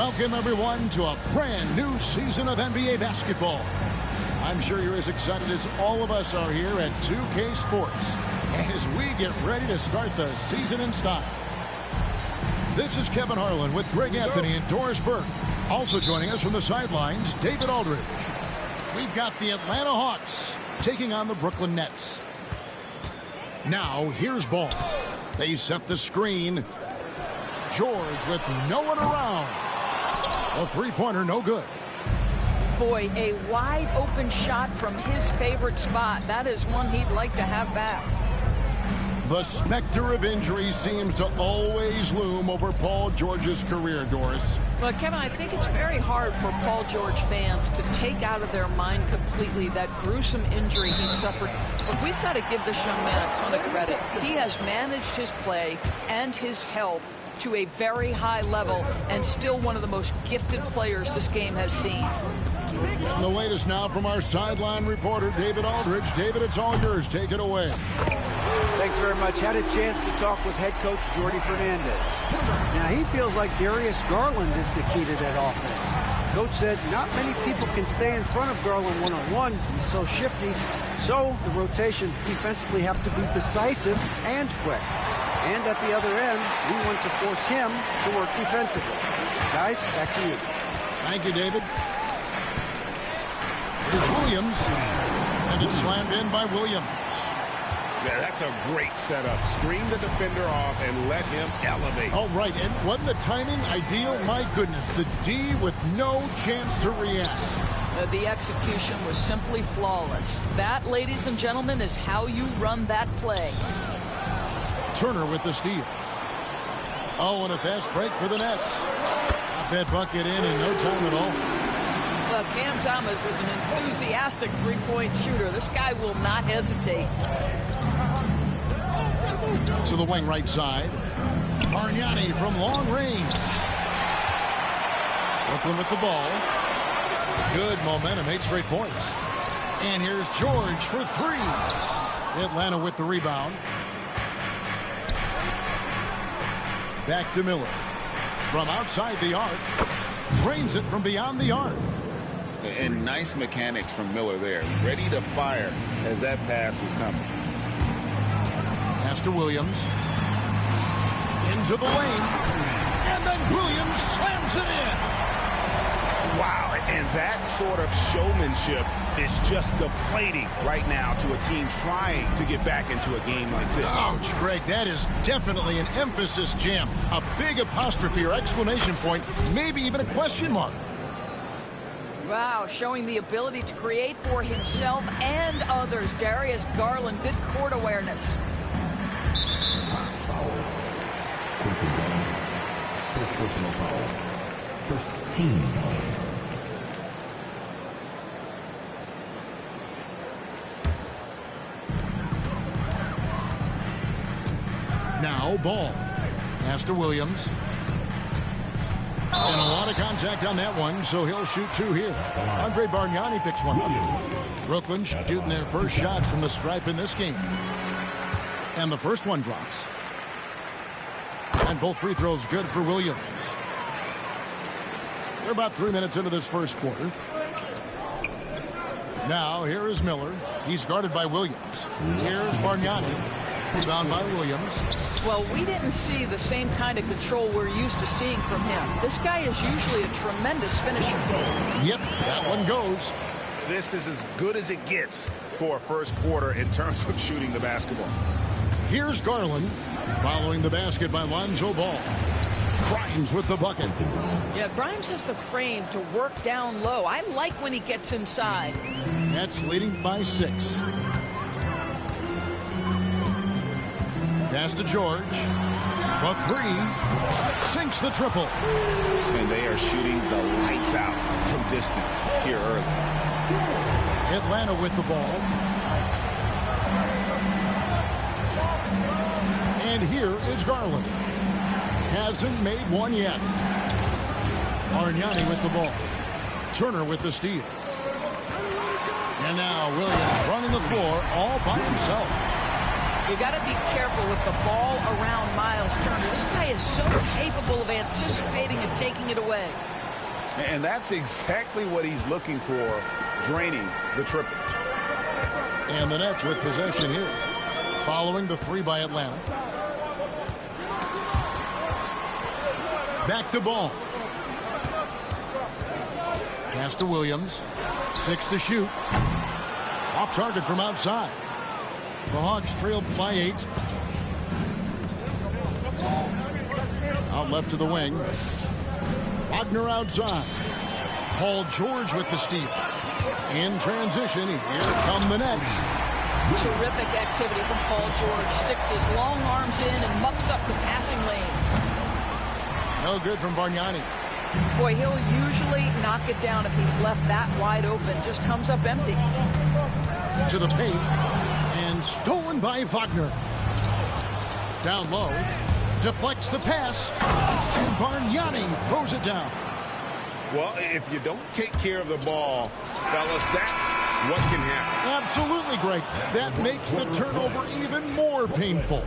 Welcome, everyone, to a brand new season of NBA basketball. I'm sure you're as excited as all of us are here at 2K Sports as we get ready to start the season in style. This is Kevin Harlan with Greg Anthony and Doris Burke. Also joining us from the sidelines, David Aldridge. We've got the Atlanta Hawks taking on the Brooklyn Nets. Now, here's ball. They set the screen. George with no one around. A three-pointer, no good. Boy, a wide-open shot from his favorite spot. That is one he'd like to have back. The specter of injury seems to always loom over Paul George's career, Doris. Well, Kevin, I think it's very hard for Paul George fans to take out of their mind completely that gruesome injury he suffered. But we've got to give this young man a ton of credit. He has managed his play and his health to a very high level and still one of the most gifted players this game has seen. And the latest now from our sideline reporter, David Aldridge. David, it's all yours. Take it away. Thanks very much. Had a chance to talk with head coach Jordy Fernandez. Now, he feels like Darius Garland is the key to that offense. Coach said not many people can stay in front of Garland one-on-one. He's so shifty. So the rotations defensively have to be decisive and quick. And at the other end, we want to force him to work defensively. Guys, back to you. Thank you, David. Here's Williams. And it's slammed in by Williams. Yeah, that's a great setup. Screen the defender off and let him elevate. All right, and wasn't the timing ideal? My goodness, the D with no chance to react. The execution was simply flawless. That, ladies and gentlemen, is how you run that play. Turner with the steal. Oh, and a fast break for the Nets. Got that bucket in no time at all. Well, Cam Thomas is an enthusiastic three-point shooter. This guy will not hesitate. To the wing right side. Bargnani from long range. Brooklyn with the ball. Good momentum, 8 straight points. And here's George for 3. Atlanta with the rebound. Back to Miller. From outside the arc. Drains it from beyond the arc. And nice mechanics from Miller there. Ready to fire as that pass was coming. Pass to Williams. Into the lane. And then Williams slams it in. Wow, and that sort of showmanship is just deflating right now to a team trying to get back into a game like this. Ouch, Greg, that is definitely an emphasis jam. A big apostrophe or exclamation point, maybe even a question mark. Wow, showing the ability to create for himself and others. Darius Garland, good court awareness. First personal foul. First team foul. Now ball. Pass to Williams. And a lot of contact on that one, so he'll shoot 2 here. Andre Bargnani picks one up. Brooklyn shooting their first shots from the stripe in this game. And the first one drops. And both free throws good for Williams. We're about 3 minutes into this first quarter. Now, here is Miller. He's guarded by Williams. Here's Bargnani. Rebound by Williams. Well, we didn't see the same kind of control we're used to seeing from him. This guy is usually a tremendous finisher. Yep, that one goes. This is as good as it gets for a first quarter in terms of shooting the basketball. Here's Garland. Following the basket by Lonzo Ball. Grimes with the bucket. Yeah, Grimes has the frame to work down low. I like when he gets inside. Nets leading by 6. Pass to George. The 3. Sinks the triple. And they are shooting the lights out from distance here early. Atlanta with the ball. And here is Garland. Hasn't made one yet. Bargnani with the ball. Turner with the steal. And now Williams running the floor all by himself. You got to be careful with the ball around Miles Turner. This guy is so capable of anticipating and taking it away. And that's exactly what he's looking for, draining the triple. And the Nets with possession here, following the three by Atlanta. Back to ball. Pass to Williams. 6 to shoot. Off target from outside. The Hawks trail by 8. Out left to the wing. Wagner outside. Paul George with the steal. In transition, here come the Nets. Terrific activity from Paul George. Sticks his long arms in and mucks up the passing lanes. No good from Bargnani. Boy, he'll usually knock it down if he's left that wide open. Just comes up empty. To the paint. And stolen by Wagner. Down low. Deflects the pass. And Bargnani throws it down. Well, if you don't take care of the ball, fellas, that's what can happen. Absolutely, Greg. That makes the turnover even more painful.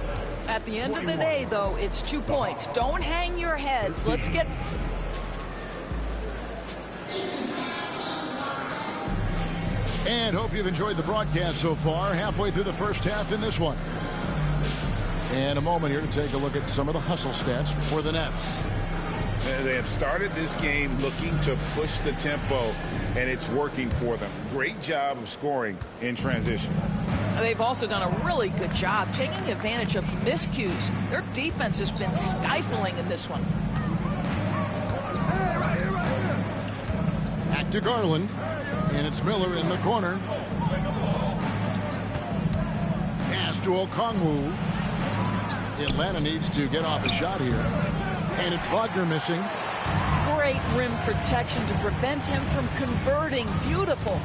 At the end of the day, though, it's 2 points. Don't hang your heads. Let's get... And hope you've enjoyed the broadcast so far. Halfway through the first half in this one. And a moment here to take a look at some of the hustle stats for the Nets. They have started this game looking to push the tempo, and it's working for them. Great job of scoring in transition. They've also done a really good job taking advantage of miscues. Their defense has been stifling in this one. Back to Garland. And it's Miller in the corner. Pass to Okongwu. Atlanta needs to get off a shot here. And it's Wagner missing. Great rim protection to prevent him from converting. Beautiful.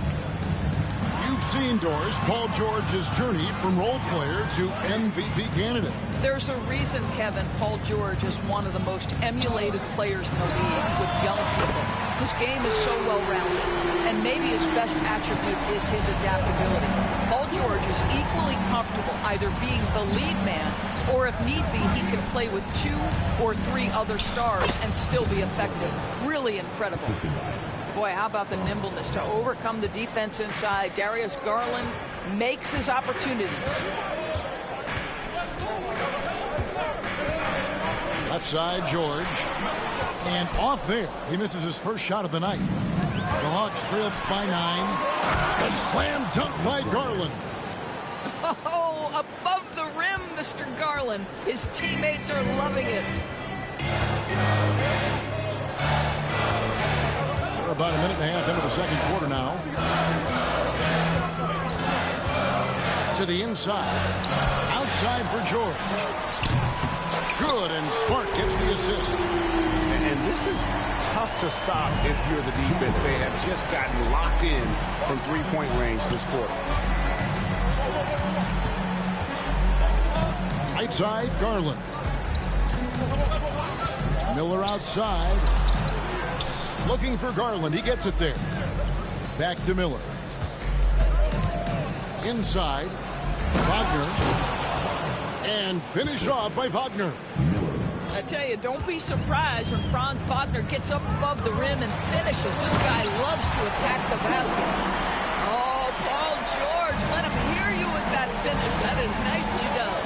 You've seen, Doris, Paul George's journey from role player to MVP candidate. There's a reason, Kevin, Paul George is one of the most emulated players in the league with young people. His game is so well-rounded, and maybe his best attribute is his adaptability. Paul George is equally comfortable either being the lead man, or if need be, he can play with 2 or 3 other stars and still be effective. Really incredible. Boy, how about the nimbleness to overcome the defense inside. Darius Garland makes his opportunities. Left side, George. And off there. He misses his first shot of the night. The Hawks trail by 9. A slam dunk by Garland. Oh, above the rim, Mr. Garland. His teammates are loving it. We're about a minute and a half into the second quarter now. To the inside. Outside for George. Good, and Smart gets the assist. And this is tough to stop if you're the defense. They have just gotten locked in from three-point range this quarter. Right side, Garland. Miller outside. Looking for Garland. He gets it there. Back to Miller. Inside. Wagner. And finished off by Wagner. I tell you, don't be surprised when Franz Wagner gets up above the rim and finishes. This guy loves to attack the basket. Oh, Paul George, let him hear you with that finish. That is nicely done.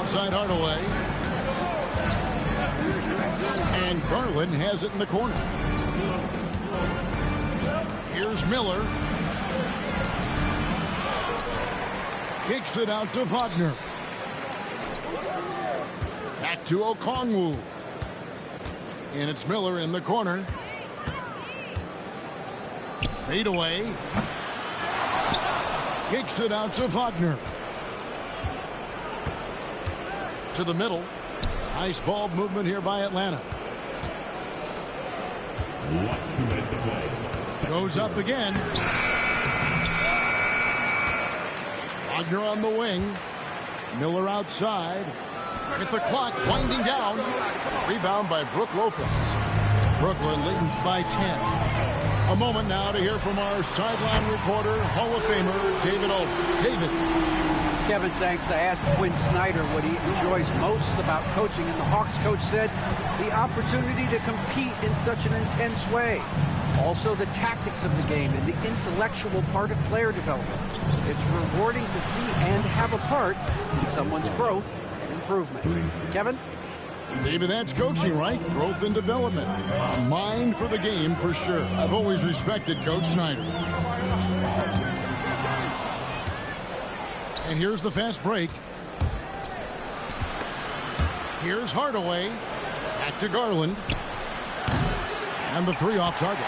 Outside Hardaway. And Garland has it in the corner. Here's Miller. Kicks it out to Wagner. Back to Okongwu. And it's Miller in the corner. Fade away. Kicks it out to Wagner. To the middle. Nice ball movement here by Atlanta. Goes up again. Wagner on the wing. Miller outside. With the clock winding down. Rebound by Brook Lopez. Brooklyn leading by 10. A moment now to hear from our sideline reporter, Hall of Famer David Aldridge. David. Kevin, thanks. I asked Quinn Snyder what he enjoys most about coaching, and the Hawks coach said the opportunity to compete in such an intense way. Also, the tactics of the game and the intellectual part of player development. It's rewarding to see and have a part in someone's growth and improvement. Kevin? David, that's coaching, right? Growth and development. A mind for the game, for sure. I've always respected Coach Snyder. And here's the fast break. Here's Hardaway. Back to Garland. And the three off target.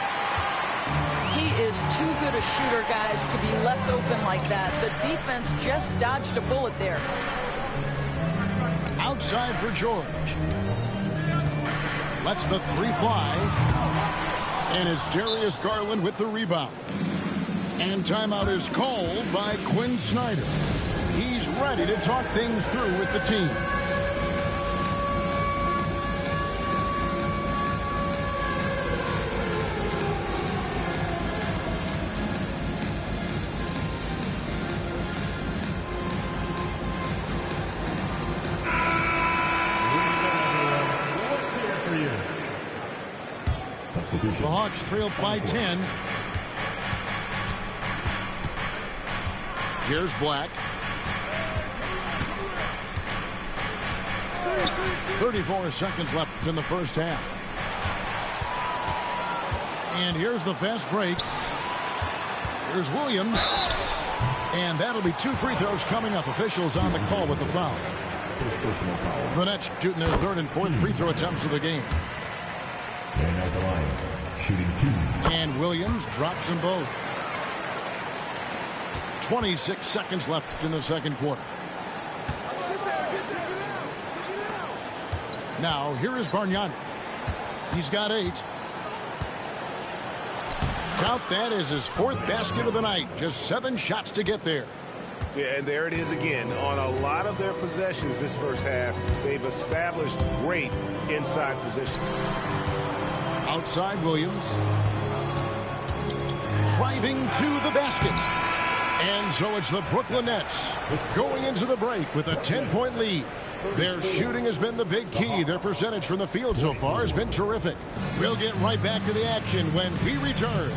He is too good a shooter, guys, to be left open like that. The defense just dodged a bullet there. Outside for George. Lets the three fly. And it's Darius Garland with the rebound. And timeout is called by Quinn Snyder. He's ready to talk things through with the team. The Hawks trailed by 10. Here's Black. 34 seconds left in the first half. And here's the fast break. Here's Williams. And that'll be 2 free throws coming up. Officials on the call with the foul. The Nets shooting their third and fourth free throw attempts of the game. And at the line, shooting 2. And Williams drops them both. 26 seconds left in the second quarter. Now, here is Bargnani. He's got 8. Count that as his 4th basket of the night. Just 7 shots to get there. Yeah, and there it is again. On a lot of their possessions this first half, they've established great inside position. Outside Williams. Driving to the basket. And so it's the Brooklyn Nets going into the break with a 10-point lead. Their shooting has been the big key. Their percentage from the field so far has been terrific. We'll get right back to the action when we return.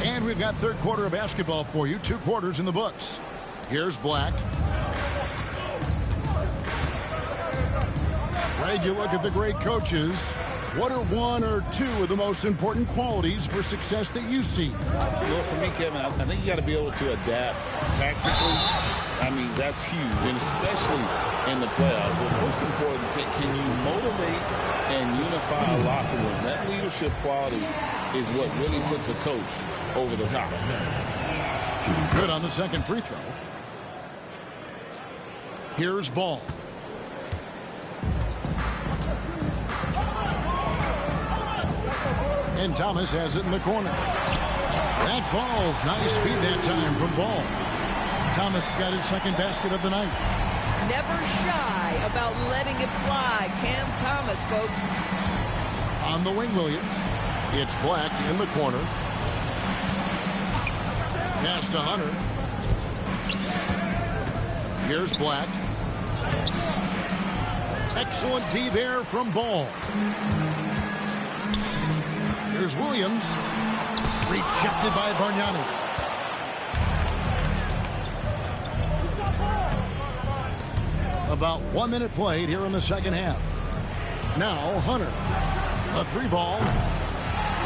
And we've got third quarter of basketball for you. 2 quarters in the books. Here's Black. Greg, you look at the great coaches. What are 1 or 2 of the most important qualities for success that you see? Well, for me, Kevin, I think you got to be able to adapt tactically. I mean, that's huge, and especially in the playoffs. But most important, can you motivate and unify a locker room? That leadership quality is what really puts a coach over the top. Good on the second free throw. Here's Ball. And Thomas has it in the corner. That falls. Nice feed that time from Ball. Thomas got his second basket of the night. Never shy about letting it fly. Cam Thomas, folks. On the wing, Williams. It's Black in the corner. Pass to Hunter. Here's Black. Excellent D there from Ball. Here's Williams. Rejected by Bargnani. About 1 minute played here in the second half. Now Hunter. A 3-ball.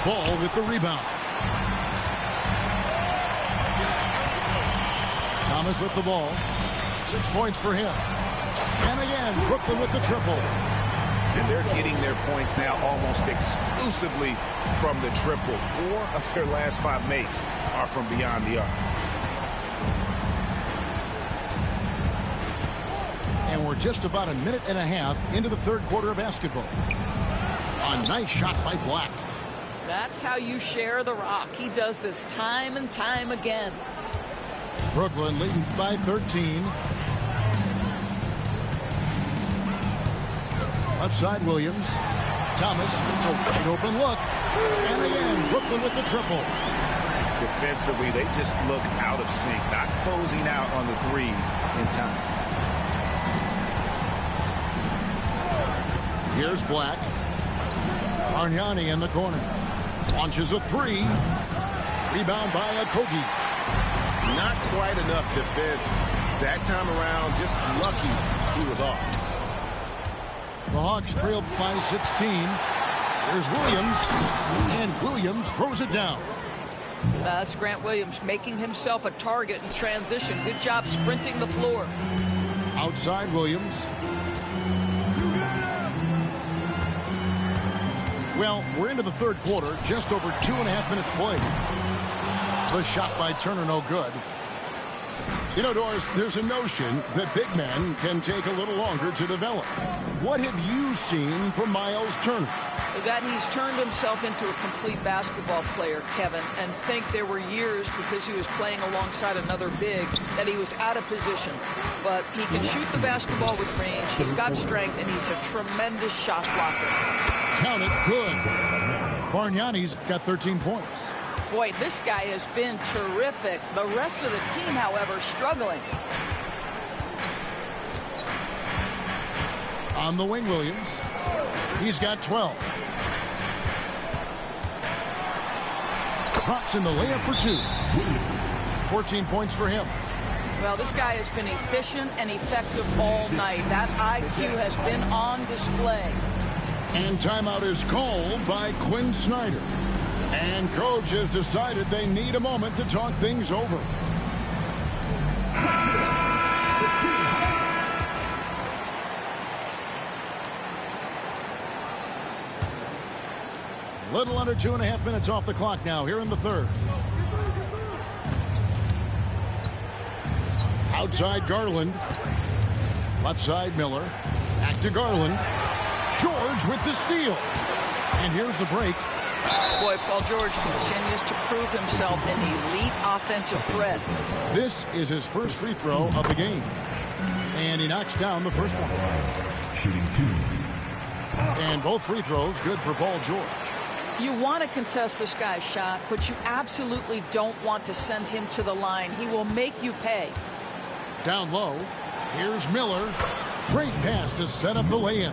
Ball with the rebound. Thomas with the ball. 6 points for him. And again, Brooklyn with the triple. And they're getting their points now almost exclusively from the triple. 4 of their last 5 makes are from beyond the arc. And we're just about a minute and a half into the third quarter of basketball. A nice shot by Black. That's how you share the rock. He does this time and time again. Brooklyn leading by 13. Left side Williams. Thomas, it's a wide open look. And again, Brooklyn with the triple. Defensively, they just look out of sync, not closing out on the threes in time. Here's Black. Bargnani in the corner. Launches a three. Rebound by Okogie. Not quite enough defense that time around. Just lucky he was off. The Hawks trailed by 16. There's Williams. And Williams throws it down. That's Grant Williams making himself a target in transition. Good job sprinting the floor. Outside Williams. Well, we're into the third quarter, just over 2.5 minutes played. The shot by Turner, no good. You know, Doris, there's a notion that big men can take a little longer to develop. What have you seen from Miles Turner? That he's turned himself into a complete basketball player, Kevin, and think there were years because he was playing alongside another big that he was out of position. But he can shoot the basketball with range, he's got strength, and he's a tremendous shot blocker. Count it, good. Bargnani's got 13 points. Boy, this guy has been terrific. The rest of the team, however, struggling. On the wing, Williams. He's got 12. Drops in the layup for 2. 14 points for him. Well, this guy has been efficient and effective all night. That IQ has been on display. And timeout is called by Quinn Snyder. And coach has decided they need a moment to talk things over. Little under 2.5 minutes off the clock now here in the third. Outside Garland. Left side Miller. Back to Garland. George with the steal. And here's the break. Boy, Paul George continues to prove himself an elite offensive threat. This is his first free throw of the game. And he knocks down the first one. Shooting 2. And both free throws good for Paul George. You want to contest this guy's shot, but you absolutely don't want to send him to the line. He will make you pay. Down low, here's Miller. Great pass to set up the lay-in.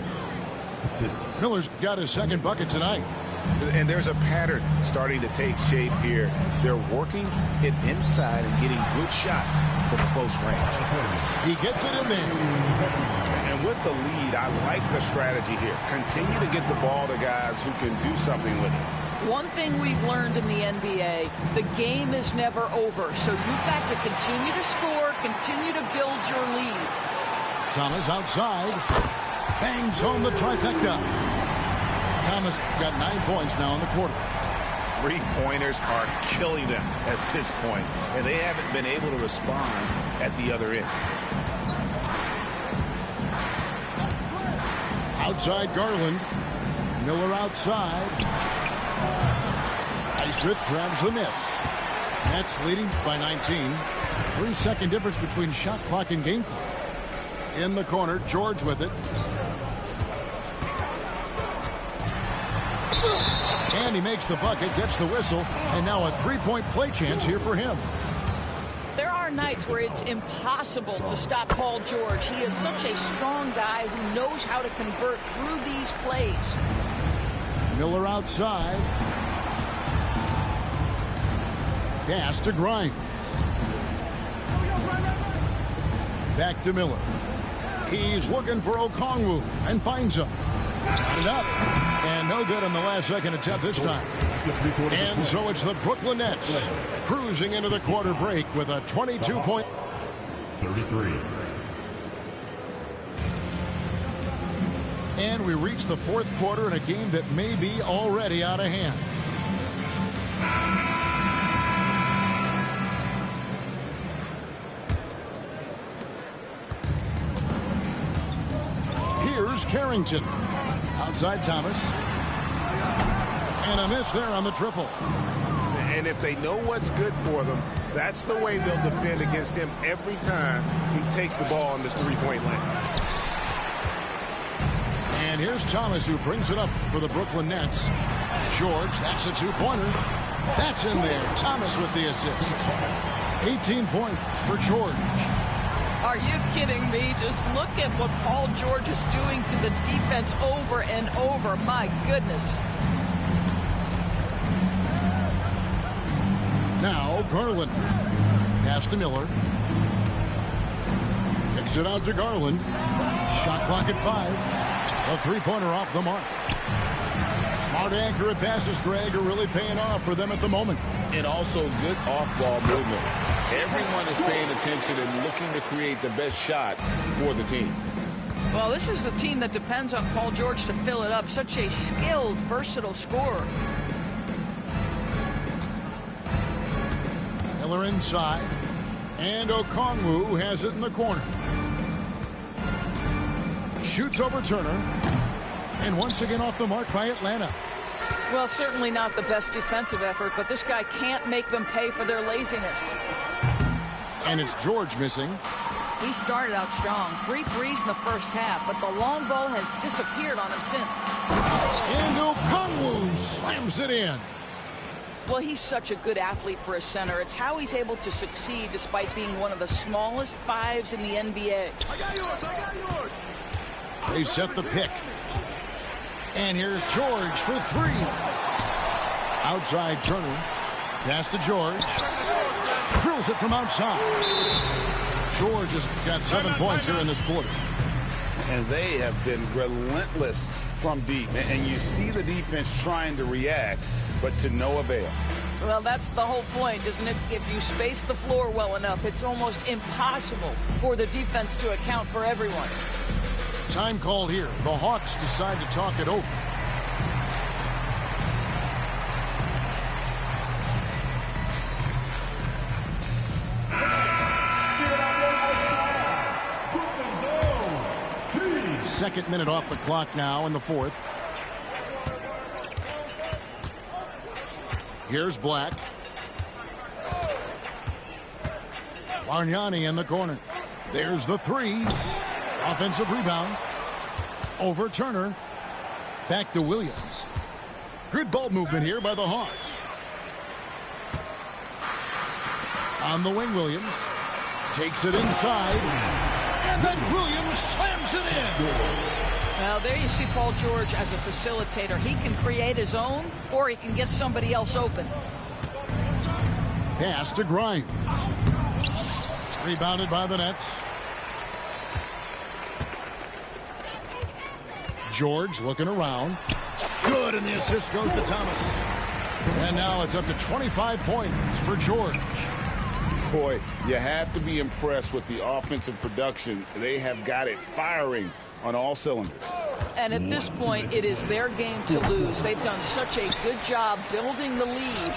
Miller's got his second bucket tonight. And there's a pattern starting to take shape here. They're working it inside and getting good shots from close range. He gets it in there. And with the lead, I like the strategy here. Continue to get the ball to guys who can do something with it. One thing we've learned in the NBA, the game is never over. So you've got to continue to score, continue to build your lead. Thomas outside. Bangs home the trifecta. Thomas got 9 points now in the quarter. Three-pointers are killing them at this point, and they haven't been able to respond at the other end. Outside Garland. Miller outside. Highsmith grabs the miss. Nets leading by 19. 3-second difference between shot clock and game clock. In the corner, George with it. And he makes the bucket, gets the whistle, and now a three-point play chance here for him. There are nights where it's impossible to stop Paul George. He is such a strong guy who knows how to convert through these plays. Miller outside. Pass to Grimes. Back to Miller. He's looking for Okongwu and finds him. Got it up. And no good on the last second attempt this time. And so it's the Brooklyn Nets cruising into the quarter break with a 22-point. 33. And we reach the fourth quarter in a game that may be already out of hand. Here's Carrington. Outside Thomas. And a miss there on the triple. And if they know what's good for them, that's the way they'll defend against him every time he takes the ball in the three-point lane. And here's Thomas, who brings it up for the Brooklyn Nets. George, that's a two-pointer. That's in there. Thomas with the assist. 18 points for George. Are you kidding me? Just look at what Paul George is doing to the defense over and over. My goodness. Now Garland. Pass to Miller. Kicks it out to Garland. Shot clock at 5. A three-pointer off the mark. Smart accurate passes, Greg, are really paying off for them at the moment. And also good off-ball movement. Everyone is paying attention and looking to create the best shot for the team. Well, this is a team that depends on Paul George to fill it up. Such a skilled, versatile scorer. Miller inside. And Okongwu has it in the corner. Shoots over Turner. And once again off the mark by Atlanta. Well, certainly not the best defensive effort, but this guy can't make them pay for their laziness. And it's George missing. He started out strong. 3 threes in the first half, but the long ball has disappeared on him since. And Okongwu slams it in. Well, he's such a good athlete for a center. It's how he's able to succeed despite being one of the smallest fives in the NBA. I got yours. They set the pick. And here's George for 3. Outside Turner. Pass to George. Drills it from outside. George has got 7 points here in this quarter. And they have been relentless from deep. And you see the defense trying to react, but to no avail. Well, that's the whole point, isn't it? If you space the floor well enough, it's almost impossible for the defense to account for everyone. Time called here. The Hawks decide to talk it over. Second minute off the clock now in the fourth. Here's Black. Bargnani in the corner. There's the 3. Offensive rebound. Over Turner. Back to Williams. Good ball movement here by the Hawks. On the wing, Williams. Takes it inside. And then Williams slams it in. Now, there you see Paul George as a facilitator. He can create his own, or he can get somebody else open. Pass to Grimes. Rebounded by the Nets. George looking around. Good, and the assist goes to Thomas. And now it's up to 25 points for George. Boy, you have to be impressed with the offensive production. They have got it firing on all cylinders. And at this point, it is their game to lose. They've done such a good job building the lead.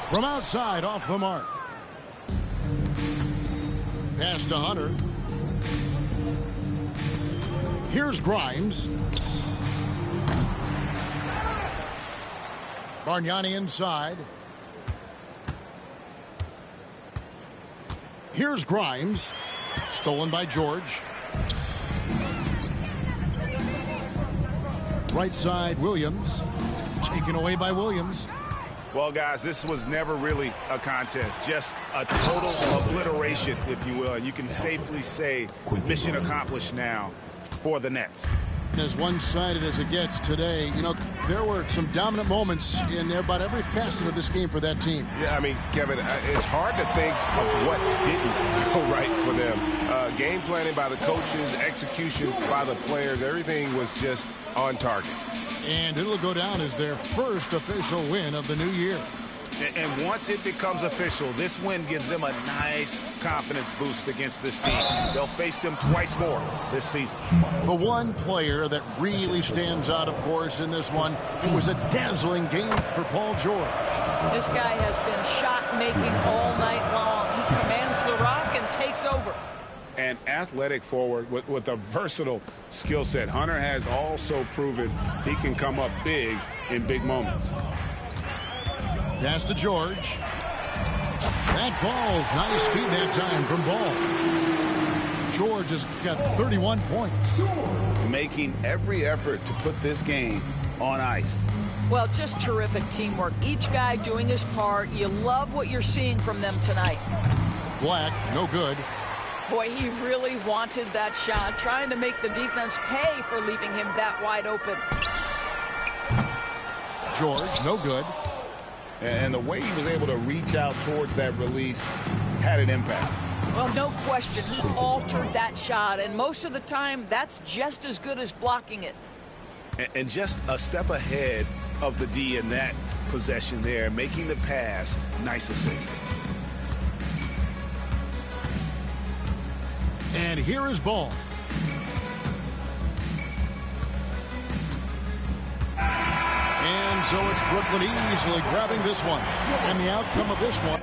From outside, off the mark. Pass to Hunter. Here's Grimes. Bargnani inside. Here's Grimes. Stolen by George. Right side, Williams. Taken away by Williams. Well, guys, this was never really a contest. Just a total obliteration, if you will. And you can safely say mission accomplished now for the Nets. As one-sided as it gets today, you know, there were some dominant moments in about every facet of this game for that team. Yeah, I mean, Kevin, it's hard to think of what didn't go right for them. Game planning by the coaches, execution by the players, everything was just on target. And it'll go down as their first official win of the new year. And once it becomes official, this win gives them a nice confidence boost against this team. They'll face them twice more this season. The one player that really stands out, of course, in this one, it was a dazzling game for Paul George. This guy has been shot-making all night long. He commands the rock and takes over. An athletic forward with a versatile skill set. Hunter has also proven he can come up big in big moments. Pass to George. That falls. Nice feed that time from Ball. George has got 31 points. Making every effort to put this game on ice. Well, just terrific teamwork. Each guy doing his part. You love what you're seeing from them tonight. Black, no good. Boy, he really wanted that shot, trying to make the defense pay for leaving him that wide open. George, no good. And the way he was able to reach out towards that release had an impact. Well, no question, he altered that shot, and most of the time, that's just as good as blocking it. And just a step ahead of the D in that possession there, making the pass. Nice assist. And here is ball. And so it's Brooklyn easily grabbing this one. And the outcome of this one.